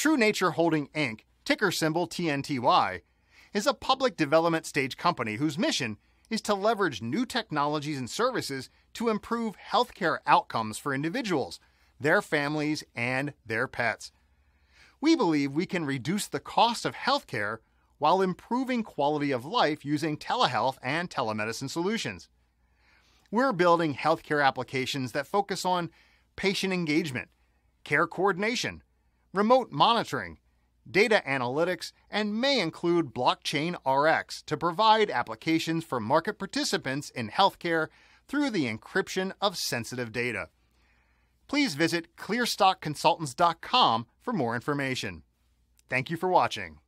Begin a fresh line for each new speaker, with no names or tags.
True Nature Holding Inc., ticker symbol TNTY, is a public development stage company whose mission is to leverage new technologies and services to improve healthcare outcomes for individuals, their families, and their pets. We believe we can reduce the cost of healthcare while improving quality of life using telehealth and telemedicine solutions. We're building healthcare applications that focus on patient engagement, care coordination, remote monitoring, data analytics, and may include blockchain RX to provide applications for market participants in healthcare through the encryption of sensitive data. Please visit clearstockconsultants.com for more information. Thank you for watching.